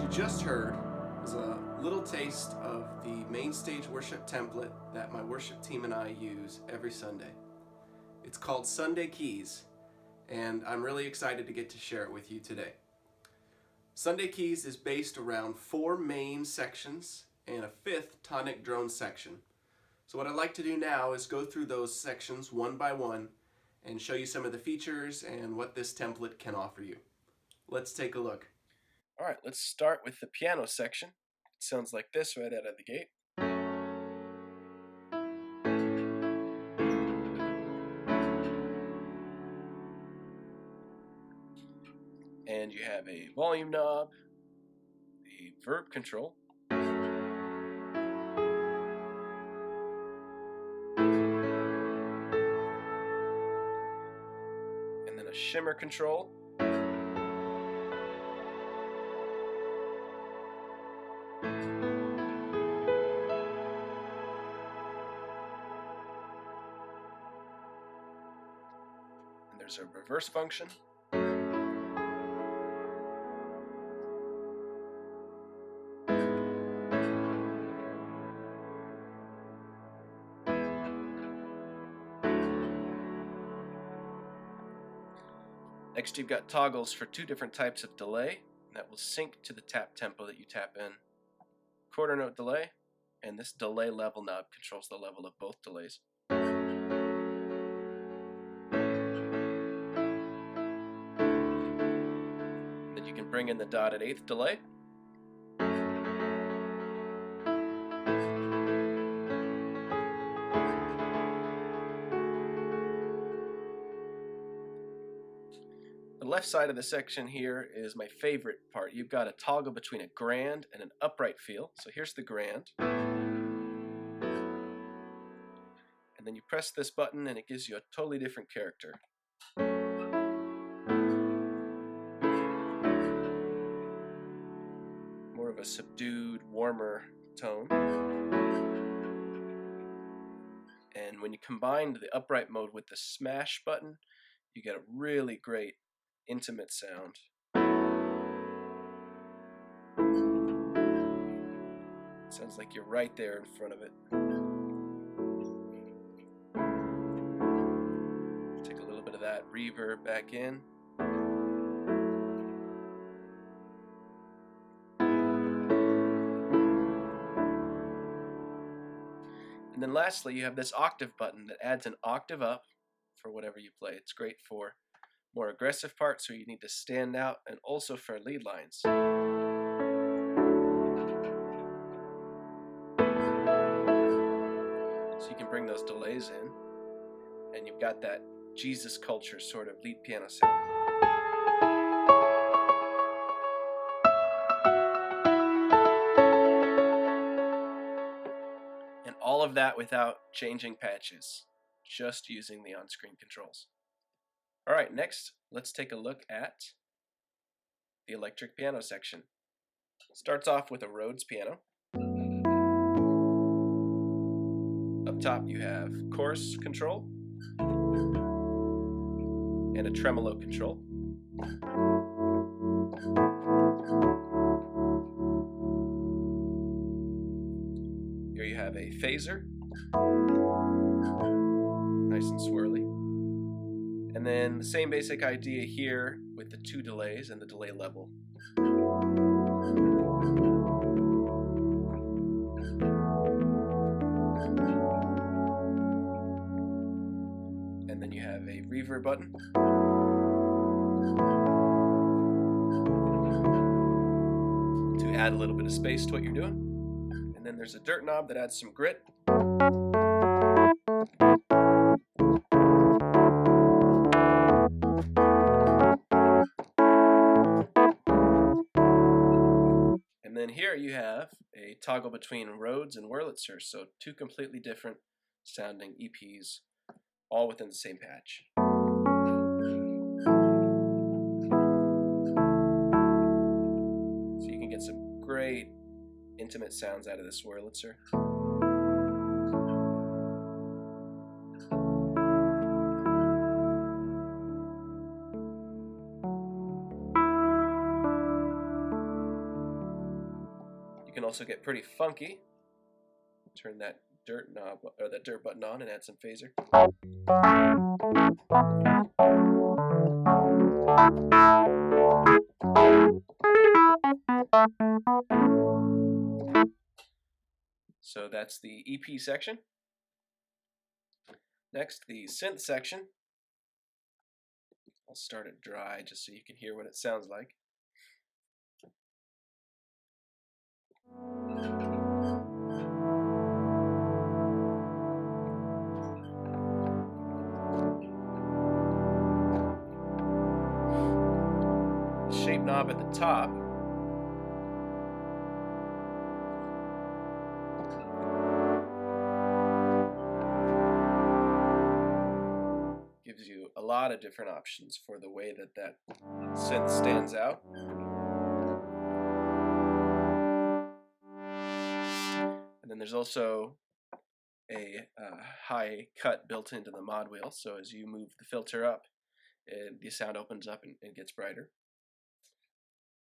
you just heard was a little taste of the MainStage worship template that my worship team and I use every Sunday. It's called Sunday Keys, and I'm really excited to get to share it with you today. Sunday Keys is based around 4 main sections and a 5th tonic drone section. So what I'd like to do now is go through those sections one by one and show you some of the features and what this template can offer you. Let's take a look. All right, let's start with the piano section. It sounds like this right out of the gate. And you have a volume knob, the verb control, and then a shimmer control, and there's a reverse function, Next, you've got toggles for 2 different types of delay that will sync to the tap tempo that you tap in. Quarter note delay, and this delay level knob controls the level of both delays. Then you can bring in the dotted 8th delay. The left side of the section here is my favorite part. You've got a toggle between a grand and an upright feel. So here's the grand. And then you press this button and it gives you a totally different character. More of a subdued, warmer tone. And when you combine the upright mode with the smash button, you get a really great intimate sound. Sounds like you're right there in front of it. Take a little bit of that reverb back in. And then lastly, you have this octave button that adds an octave up for whatever you play. It's great for more aggressive parts where you need to stand out, and also for lead lines. So you can bring those delays in, and you've got that Jesus culture sort of lead piano sound. And all of that without changing patches, just using the on-screen controls. All right, next, let's take a look at the electric piano section. Starts off with a Rhodes piano. Up top you have chorus control and a tremolo control. Here you have a phaser, nice and swirly. And then the same basic idea here with the 2 delays and the delay level. And then you have a reverb button. To add a little bit of space to what you're doing. And then there's a dirt knob that adds some grit. And then here you have a toggle between Rhodes and Wurlitzer, so 2 completely different sounding EPs, all within the same patch. So you can get some great intimate sounds out of this Wurlitzer. also get pretty funky. Turn that dirt knob or that dirt button on and add some phaser. So that's the EP section. Next, the synth section. I'll start it dry just so you can hear what it sounds like. The shape knob at the top gives you a lot of different options for the way that that synth stands out. And then there's also a high cut built into the mod wheel, so as you move the filter up, the sound opens up and gets brighter.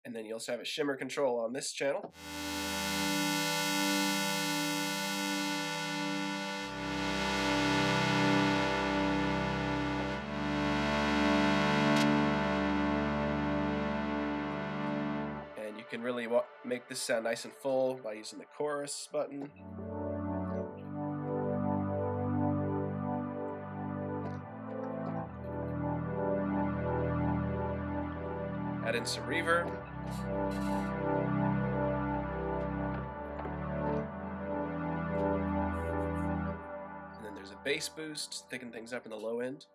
And then you also have a shimmer control on this channel. And you can really make this sound nice and full by using the chorus button. Add in some reverb. And then there's a bass boost, thicken things up in the low end.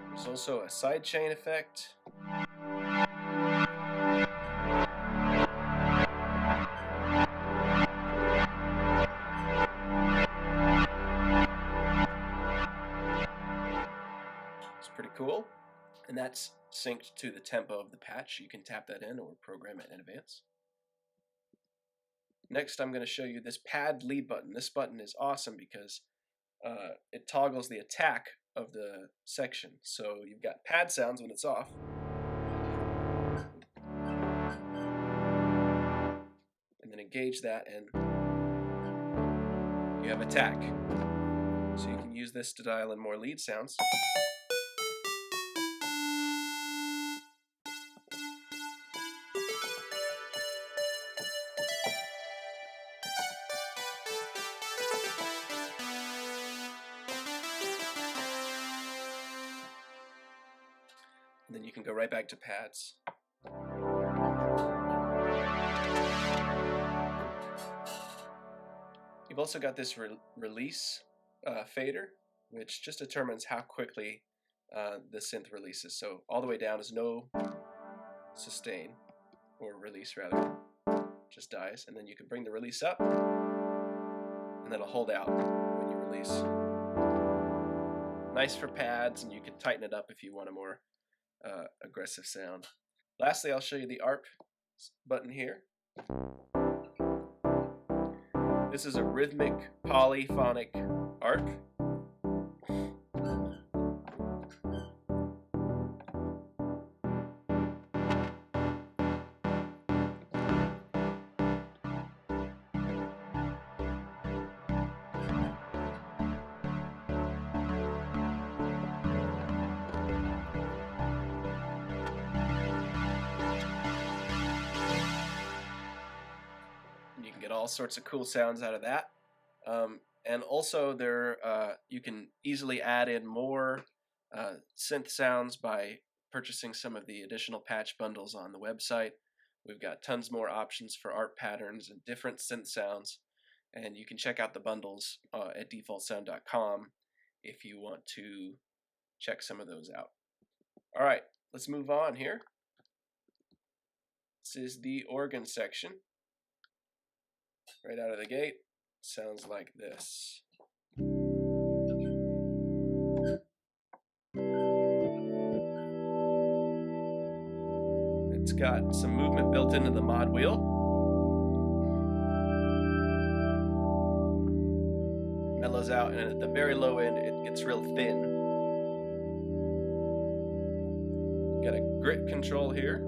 There's also a sidechain effect. It's pretty cool. And that's synced to the tempo of the patch. You can tap that in or program it in advance. Next, I'm going to show you this pad lead button. This button is awesome because it toggles the attack of the section. So you've got pad sounds when it's off. And then engage that and you have attack. So you can use this to dial in more lead sounds. And then you can go right back to pads. You've also got this release fader, which just determines how quickly the synth releases. So all the way down is no sustain, or release rather, just dies. And then you can bring the release up, and that'll hold out when you release. Nice for pads, and you can tighten it up if you want a more aggressive sound. Lastly, I'll show you the ARP button here. This is a rhythmic polyphonic ARP. You can get all sorts of cool sounds out of that. And also you can easily add in more synth sounds by purchasing some of the additional patch bundles on the website. We've got tons more options for art patterns and different synth sounds. And you can check out the bundles at defaultsound.com if you want to check some of those out. All right, let's move on here. This is the organ section. Right out of the gate, sounds like this. It's got some movement built into the mod wheel. mellows out, and at the very low end it gets real thin. Got a grit control here.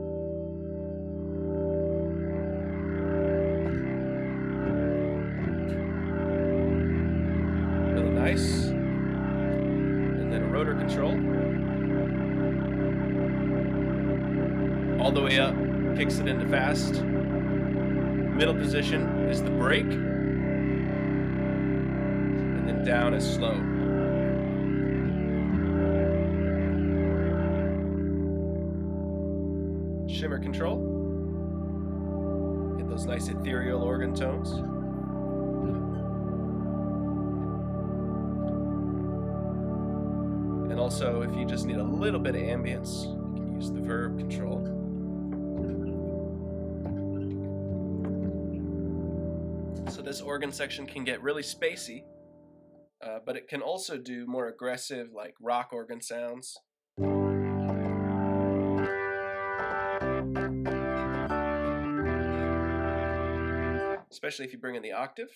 Really nice. And then a rotor control. All the way up, kicks it into fast. Middle position is the brake. And then down is slow. Shimmer control. Get those nice ethereal organ tones. And also, if you just need a little bit of ambience, you can use the Reverb control. So this organ section can get really spacey, but it can also do more aggressive, like rock organ sounds. Especially if you bring in the octave.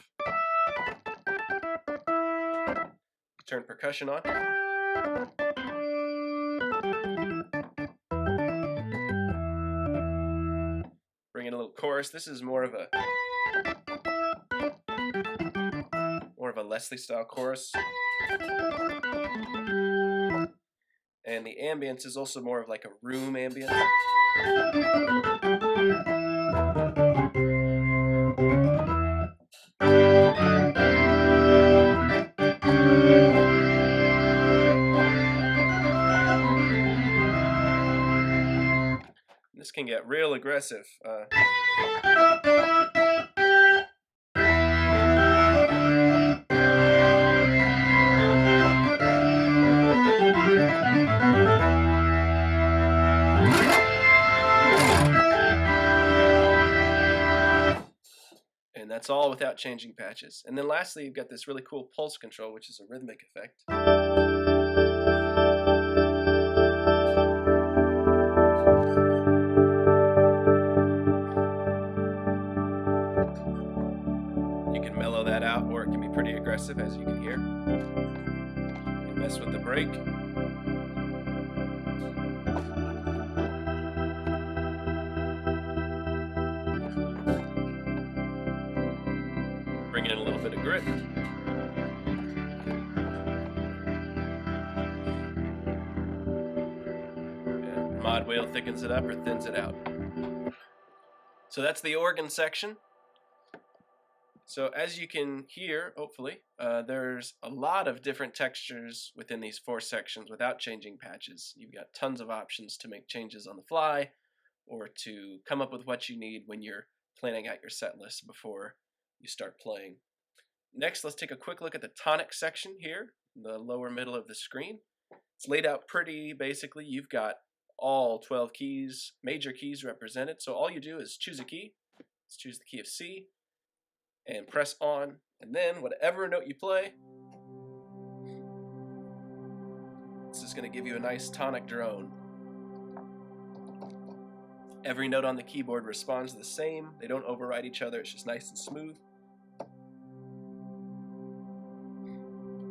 Turn percussion on. Bring in a little chorus. This is more of a Leslie style chorus. And the ambience is also more of like a room ambience. This can get real aggressive. And that's all without changing patches. And then lastly, you've got this really cool pulse control, which is a rhythmic effect. You can mellow that out, or it can be pretty aggressive, as you can hear. You can mess with the brake. Bring in a little bit of grit. And mod wheel thickens it up or thins it out. So that's the organ section. So as you can hear, hopefully, there's a lot of different textures within these 4 sections without changing patches. You've got tons of options to make changes on the fly or to come up with what you need when you're planning out your set list before you start playing. Next, let's take a quick look at the tonic section here, in the lower middle of the screen. It's laid out pretty basically. You've got all 12 keys, major keys represented. So all you do is choose a key. Let's choose the key of C. And press on, and then whatever note you play, this is going to give you a nice tonic drone. Every note on the keyboard responds the same. They don't override each other. It's just nice and smooth.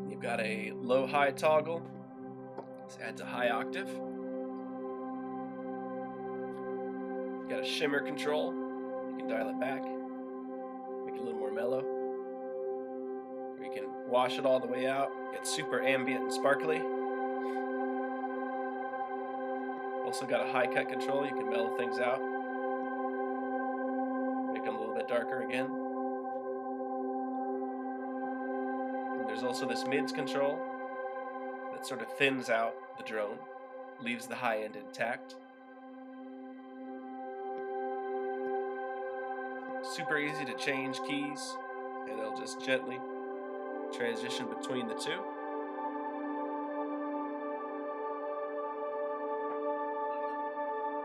You've got a low-high toggle. This adds a high octave. You've got a shimmer control. You can dial it back. Make it a little more mellow. We can wash it all the way out, get super ambient and sparkly. Also got a high cut control, you can mellow things out. Make them a little bit darker again. And there's also this mids control that sort of thins out the drone, leaves the high end intact. Super easy to change keys, and it'll just gently transition between the two.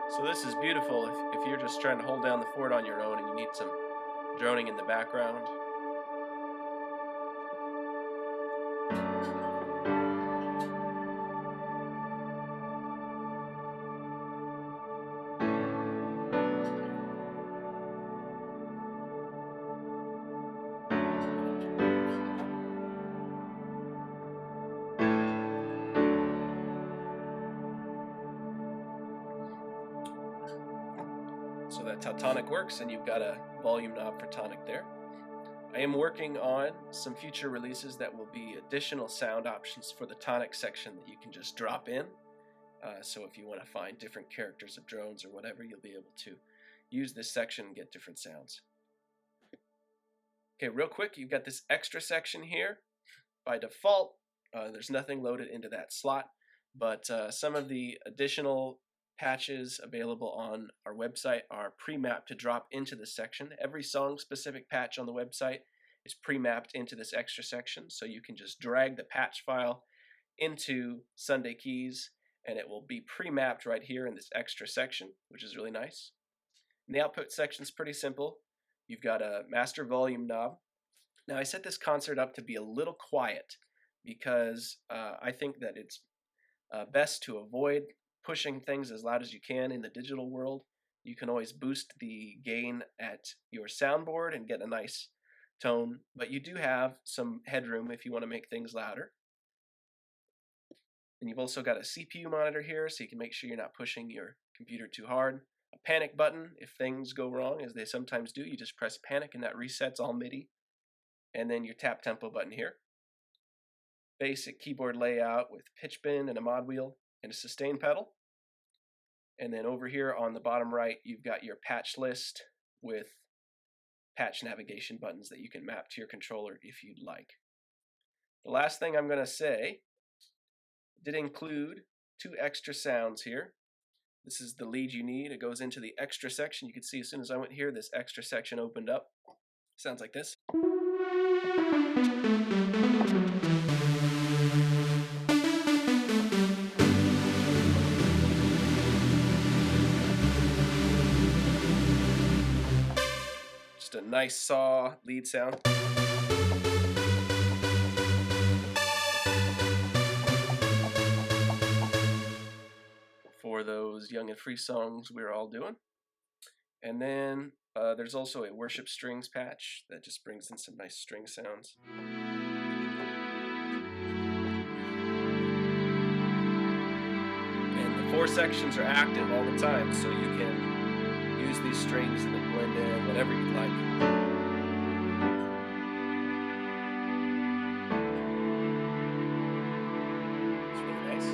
So this is beautiful if you're just trying to hold down the fort on your own and you need some droning in the background. So that's how Tonic works, and you've got a volume knob for Tonic there. I am working on some future releases that will be additional sound options for the Tonic section that you can just drop in. So if you want to find different characters of drones or whatever, you'll be able to use this section and get different sounds. Okay, real quick, you've got this extra section here. By default, there's nothing loaded into that slot, but some of the additional patches available on our website are pre-mapped to drop into this section. Every song-specific patch on the website is pre-mapped into this extra section, so you can just drag the patch file into Sunday Keys, and it will be pre-mapped right here in this extra section, which is really nice. And the output section is pretty simple. You've got a master volume knob. Now I set this concert up to be a little quiet because I think that it's best to avoid pushing things as loud as you can in the digital world. You can always boost the gain at your soundboard and get a nice tone, but you do have some headroom if you want to make things louder. And you've also got a CPU monitor here, so you can make sure you're not pushing your computer too hard. A panic button, if things go wrong, as they sometimes do, you just press panic and that resets all MIDI. And then your tap tempo button here. Basic keyboard layout with pitch bend and a mod wheel and a sustain pedal. And then over here on the bottom right, you've got your patch list with patch navigation buttons that you can map to your controller if you'd like. The last thing I'm going to say did include 2 extra sounds here. This is the lead you need. It goes into the extra section. You can see as soon as I went here, this extra section opened up. Sounds like this. Just a nice saw lead sound. For those young and free songs we're all doing. And then there's also a worship strings patch that just brings in some nice string sounds. And the 4 sections are active all the time, so you can use these strings and then blend in whatever you'd like. It's really nice.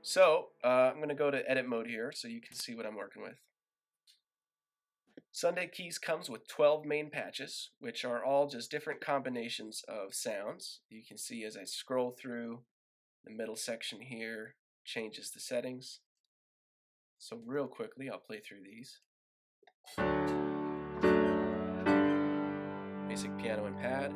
So I'm going to go to edit mode here so you can see what I'm working with. Sunday Keys comes with 12 main patches, which are all just different combinations of sounds. You can see as I scroll through the middle section here, changes the settings. So real quickly, I'll play through these. Basic piano and pad.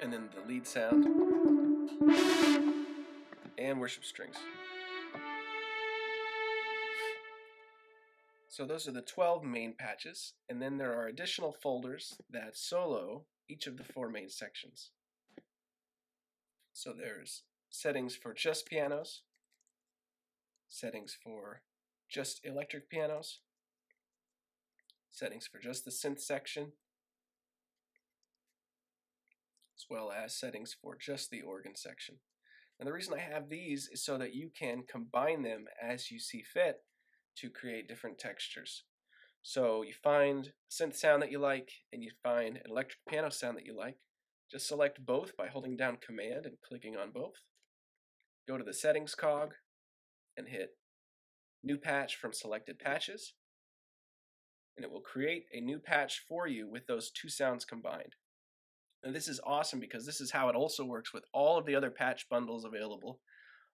And then the lead sound and worship strings. So those are the 12 main patches, and then there are additional folders that solo each of the 4 main sections. So there's settings for just pianos, settings for just electric pianos, settings for just the synth section, as well as settings for just the organ section. And the reason I have these is so that you can combine them as you see fit to create different textures. So you find a synth sound that you like, and you find an electric piano sound that you like. Just select both by holding down Command and clicking on both. Go to the Settings cog and hit New Patch from Selected Patches, and it will create a new patch for you with those two sounds combined. And this is awesome because this is how it also works with all of the other patch bundles available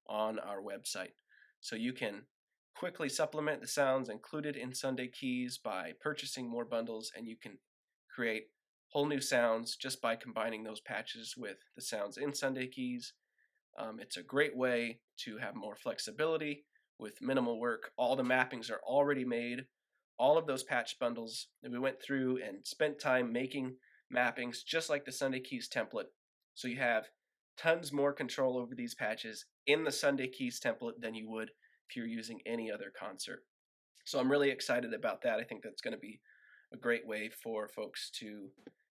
on our website. So you can quickly supplement the sounds included in Sunday Keys by purchasing more bundles, and you can create whole new sounds just by combining those patches with the sounds in Sunday Keys. It's a great way to have more flexibility with minimal work. All the mappings are already made. All of those patch bundles that we went through and spent time making mappings just like the Sunday Keys template. So you have tons more control over these patches in the Sunday Keys template than you would if you're using any other concert. So I'm really excited about that. I think that's going to be a great way for folks to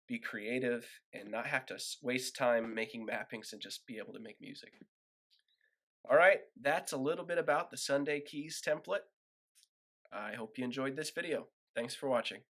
be creative and not have to waste time making mappings and just be able to make music. All right, that's a little bit about the Sunday Keys template. I hope you enjoyed this video. Thanks for watching.